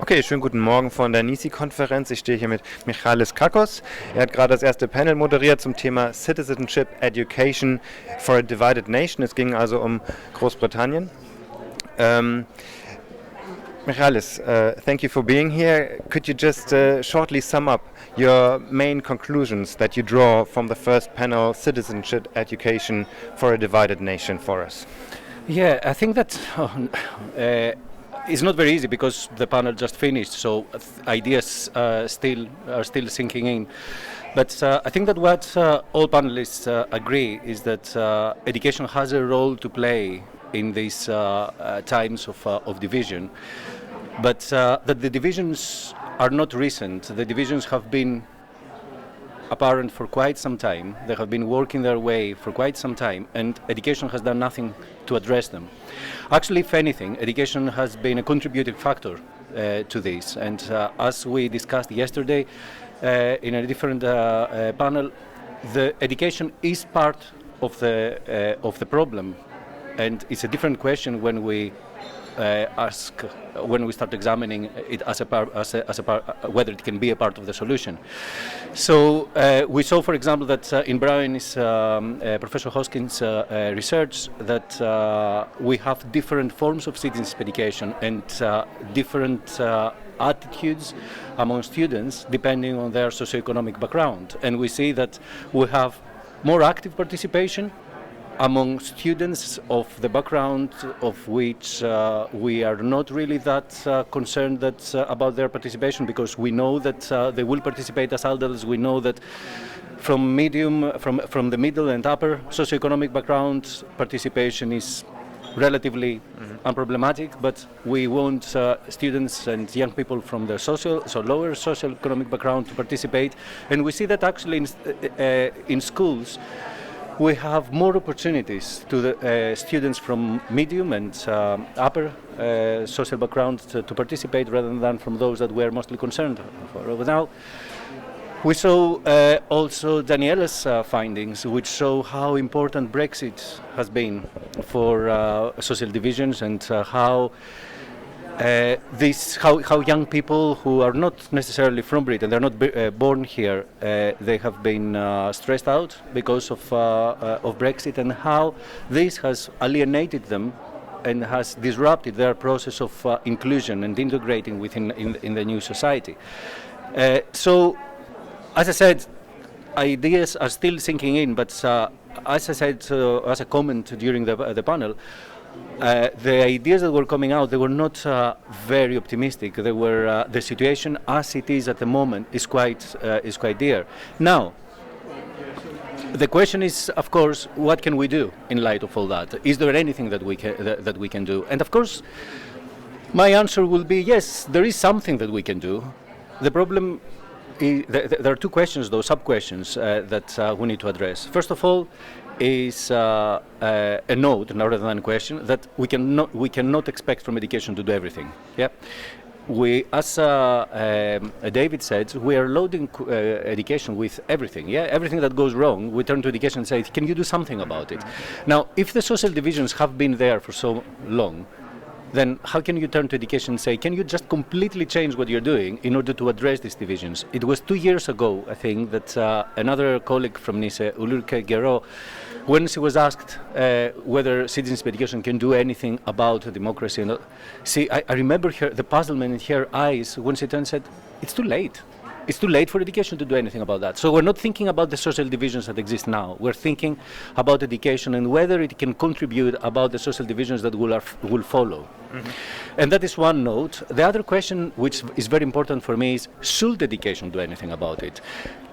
Okay, schönen guten Morgen von der Nece-Conference. Ich stehe hier mit Michalis Kakos. Er hat gerade das erste Panel moderiert zum Thema Citizenship, Education for a Divided Nation. Es ging also um Großbritannien. Michalis, thank you for being here. Could you just shortly sum up your main conclusions that you draw from the first panel, Citizenship, Education for a Divided Nation, for us? Yeah, I think that it's not very easy because the panel just finished, so ideas are still sinking in. But I think that what all panelists agree is that education has a role to play in these times of division, but that the divisions are not recent. The divisions have been apparent for quite some time. They have been working their way for quite some time, and education has done nothing to address them. Actually, if anything, education has been a contributing factor to this. And as we discussed yesterday in a different panel, the education is part of the problem, and it's a different question when we when we start examining it as whether it can be a part of the solution. So we saw, for example, that in Brown's Professor Hoskins' research that we have different forms of citizenship education and different attitudes among students depending on their socioeconomic background. And we see that we have more active participation among students of the background of which we are not really that concerned about their participation, because we know that they will participate as adults. We know that from the middle and upper socioeconomic background, participation is relatively unproblematic, but we want students and young people from the lower socioeconomic background to participate. And we see that actually in schools we have more opportunities to the students from medium and upper social background to participate rather than from those that we're mostly concerned for. Now, we saw also Daniela's findings, which show how important Brexit has been for social divisions and how young people who are not necessarily from Britain, they're not born here, they have been stressed out because of Brexit, and how this has alienated them and has disrupted their process of inclusion and integrating within in the new society. So, as I said, ideas are still sinking in, but as I said, as a comment during the panel, the ideas that were coming out, they were not very optimistic. They were the situation as it is at the moment is quite dear. Now, the question is, of course, what can we do in light of all that? Is there anything that we can do? And of course, my answer will be yes. There is something that we can do. The problem is, there are two questions, though, sub-questions that we need to address. First of all, is a note rather than a question that we cannot expect from education to do everything. Yeah, we, as David said, we are loading education with everything. Yeah, everything that goes wrong, we turn to education and say, "Can you do something about it?" Now, if the social divisions have been there for so long, then how can you turn to education and say, can you just completely change what you're doing in order to address these divisions? It was 2 years ago, I think, that another colleague from Nice, Ulrike Gero, when she was asked whether citizenship education can do anything about democracy, I remember the puzzlement in her eyes when she turned and said, it's too late. It's too late for education to do anything about that. So we're not thinking about the social divisions that exist now. We're thinking about education and whether it can contribute about the social divisions that will follow. Mm-hmm. And that is one note. The other question, which is very important for me, is should education do anything about it?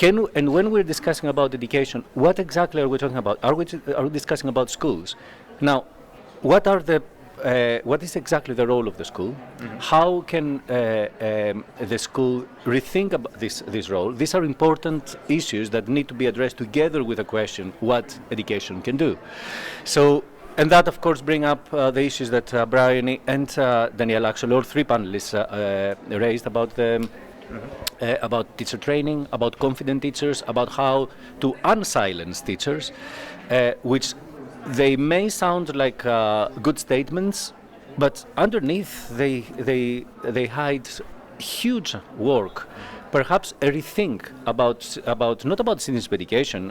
And when we're discussing about education, what exactly are we talking about? Are we discussing about schools? Now, what is exactly the role of the school? Mm-hmm. How can the school rethink about this role? These are important issues that need to be addressed together with the question what education can do. So, and that of course bring up the issues that Brian and Daniela, actually all three panelists raised about the about teacher training, about confident teachers, about how to unsilence teachers, which they may sound like good statements, but underneath they hide huge work, perhaps a rethink about not about citizenship education,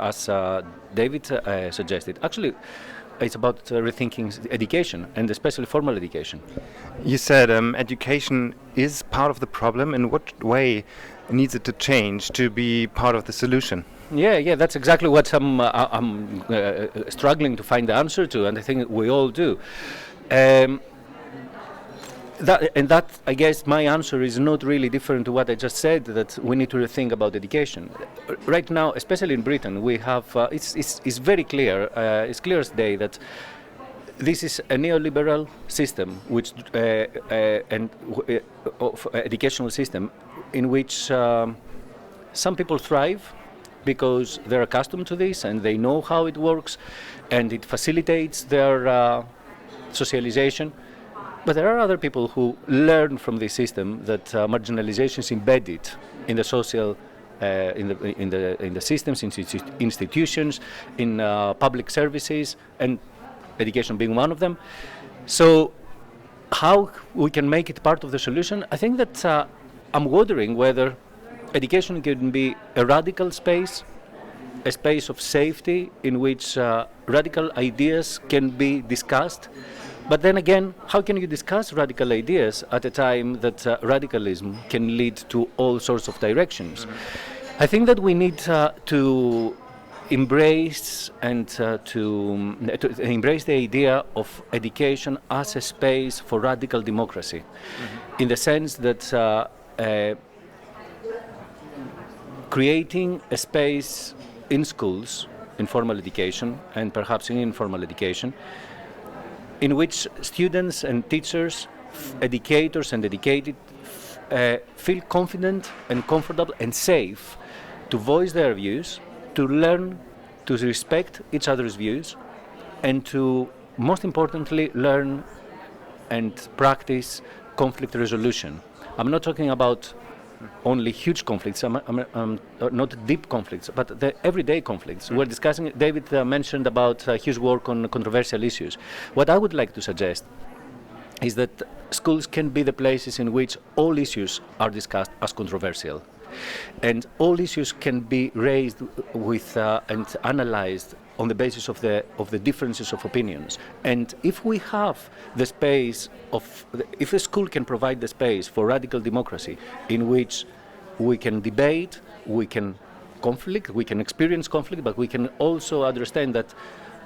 as David suggested. Actually, it's about rethinking education, and especially formal education. You said education is part of the problem. In what way needs it to change to be part of the solution? Yeah, that's exactly what I'm struggling to find the answer to, and I think we all do. That, I guess, my answer is not really different to what I just said, that we need to rethink about education. Right now, especially in Britain, we have, it's very clear, it's clear as day that this is a neoliberal system, which of educational system, in which some people thrive because they're accustomed to this and they know how it works, and it facilitates their socialization. But there are other people who learn from this system that marginalization is embedded in the social, in the systems, institutions, in public services, and education being one of them. So, how we can make it part of the solution? I think that I'm wondering whether education can be a radical space, a space of safety in which radical ideas can be discussed. But then again, how can you discuss radical ideas at a time that radicalism can lead to all sorts of directions? I think that we need to embrace and to embrace the idea of education as a space for radical democracy, in the sense that creating a space in schools, in formal education, and perhaps in informal education, in which students and teachers, educators and educated, feel confident and comfortable and safe to voice their views, to learn to respect each other's views, and to, most importantly, learn and practice conflict resolution. I'm not talking about only huge conflicts, not deep conflicts, but the everyday conflicts. We're discussing, David mentioned about his work on controversial issues. What I would like to suggest is that schools can be the places in which all issues are discussed as controversial. And all issues can be raised with and analyzed on the basis of the differences of opinions. And if we have the space if a school can provide the space for radical democracy in which we can debate, we can conflict, we can experience conflict, but we can also understand that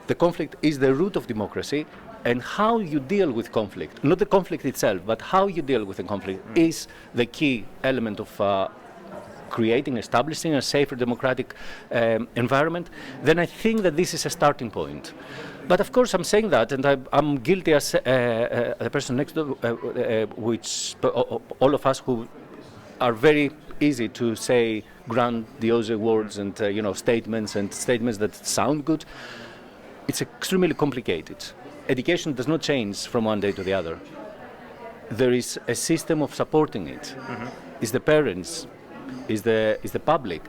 the conflict is the root of democracy, and how you deal with conflict, not the conflict itself, but how you deal with the conflict is the key element of creating, establishing a safer democratic environment, then I think that this is a starting point. But of course I'm saying that, and I'm guilty as the person next to which all of us who are very easy to say grandiose words and statements that sound good. It's extremely complicated. Education does not change from one day to the other. There is a system of supporting it. It's the parents, is the public,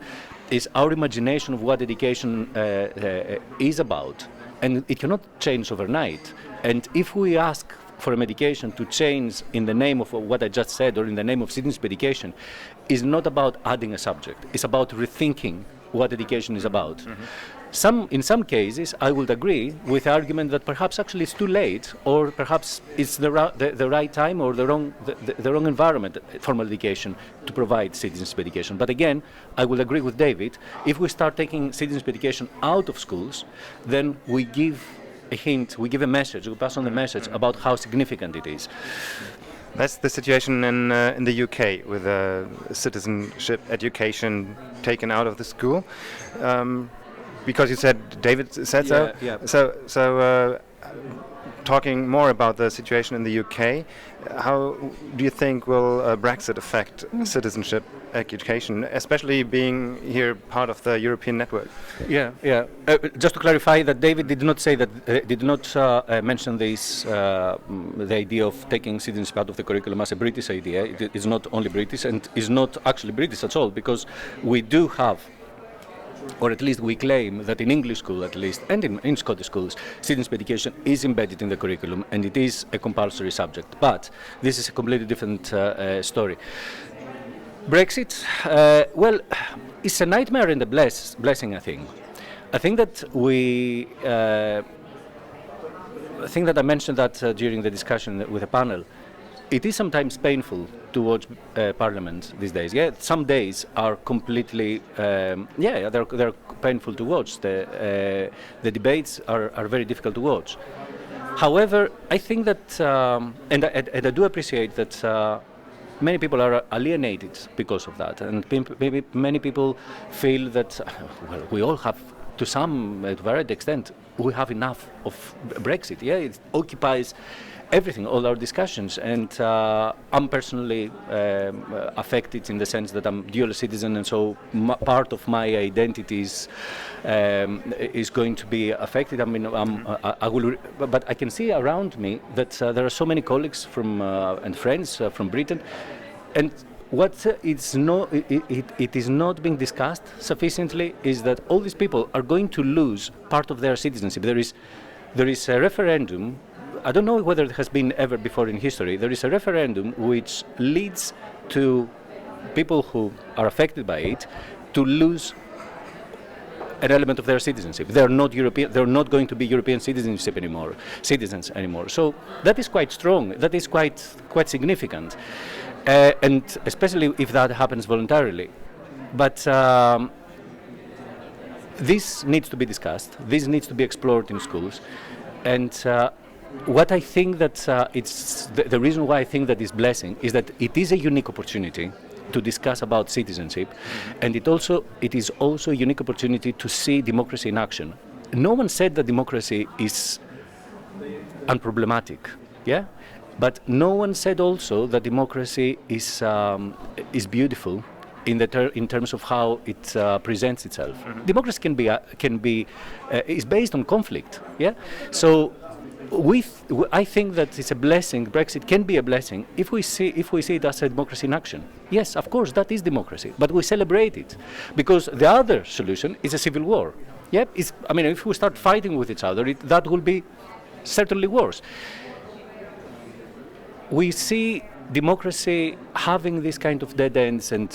is our imagination of what education is about, and it cannot change overnight. And if we ask for a medication to change in the name of what I just said, or in the name of citizenship education, is not about adding a subject. It's about rethinking what education is about. In some cases, I would agree with the argument that perhaps actually it's too late, or perhaps it's the right time or the wrong environment, formal education, to provide citizenship education. But again, I will agree with David. If we start taking citizenship education out of schools, then we give a hint, we give a message, we pass on the message about how significant it is. That's the situation in the UK, with citizenship education taken out of the school. Because you said, David said so. Yeah. So talking more about the situation in the UK, how do you think will Brexit affect citizenship education, especially being here part of the European network? Yeah. Just to clarify, that David did not say that, did not mention this, the idea of taking citizenship out of the curriculum as a British idea. It is not only British, and is not actually British at all, because we do have or at least we claim that in English school at least, and in Scottish schools, citizenship education is embedded in the curriculum and it is a compulsory subject. But this is a completely different story. Brexit, well, it's a nightmare and a blessing, I think. I think that I mentioned that during the discussion with the panel. It is sometimes painful to watch Parliament these days. Yeah, some days are completely, they're painful to watch. The debates are very difficult to watch. However, I think that, and I do appreciate that many people are alienated because of that, and maybe many people feel that, well, we all have, to some varied extent, we have enough of Brexit. Yeah, it occupies everything, all our discussions, and I'm personally affected in the sense that I'm dual citizen, and so part of my identity is going to be affected. I mean, but I can see around me that there are so many colleagues from and friends from Britain, and what it is not being discussed sufficiently is that all these people are going to lose part of their citizenship. There is a referendum. I don't know whether it has been ever before in history. There is a referendum which leads to people who are affected by it to lose an element of their citizenship. They are not European. They are not going to be European citizens anymore. So that is quite strong. That is quite significant, and especially if that happens voluntarily. But this needs to be discussed. This needs to be explored in schools, and. What I think that it's the reason why I think that is blessing is that it is a unique opportunity to discuss about citizenship, and it is also a unique opportunity to see democracy in action. No one said that democracy is unproblematic, yeah, but no one said also that democracy is beautiful in terms of how it presents itself. Mm-hmm. Democracy is based on conflict, yeah. So. I think that it's a blessing. Brexit can be a blessing if we see it as a democracy in action. Yes, of course, that is democracy, but we celebrate it because the other solution is a civil war. Yep, if we start fighting with each other, that will be certainly worse. We see democracy having this kind of dead ends and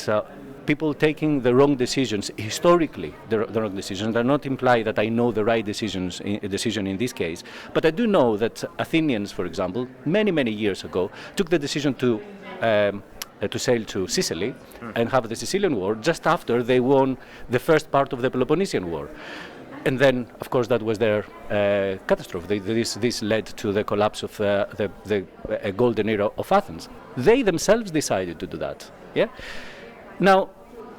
people taking the wrong decisions, historically the wrong decisions. I not imply that I know the right decision in this case, but I do know that Athenians, for example, many years ago, took the decision to sail to Sicily and have the Sicilian War just after they won the first part of the Peloponnesian War. And then, of course, that was their catastrophe. This led to the collapse of the golden era of Athens. They themselves decided to do that. Yeah. Now,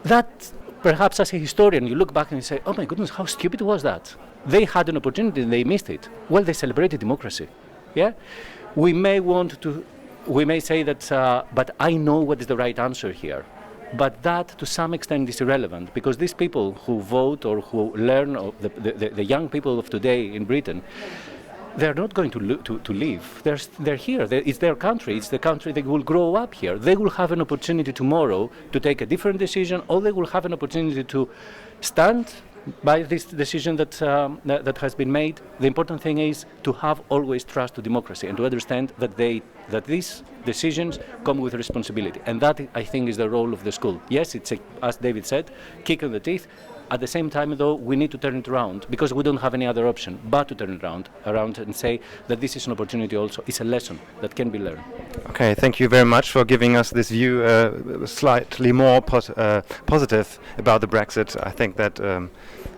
that perhaps as a historian, you look back and you say, "Oh my goodness, how stupid was that? They had an opportunity and they missed it." Well, they celebrated democracy. Yeah. We may say that, but I know what is the right answer here. But that, to some extent, is irrelevant because these people who vote or who learn, or the young people of today in Britain, they're not going to leave. They're here. It's their country. It's the country that will grow up here. They will have an opportunity tomorrow to take a different decision, or they will have an opportunity to stand by this decision that has been made. The important thing is to have always trust to democracy and to understand that these decisions come with responsibility. And that, I think, is the role of the school. Yes, it's, as David said, kick in the teeth. At the same time, though, we need to turn it around because we don't have any other option but to turn it around and say that this is an opportunity also. It's a lesson that can be learned. Okay, thank you very much for giving us this view, slightly more positive about the Brexit. I think that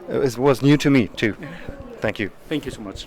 it was new to me too. Thank you. Thank you so much.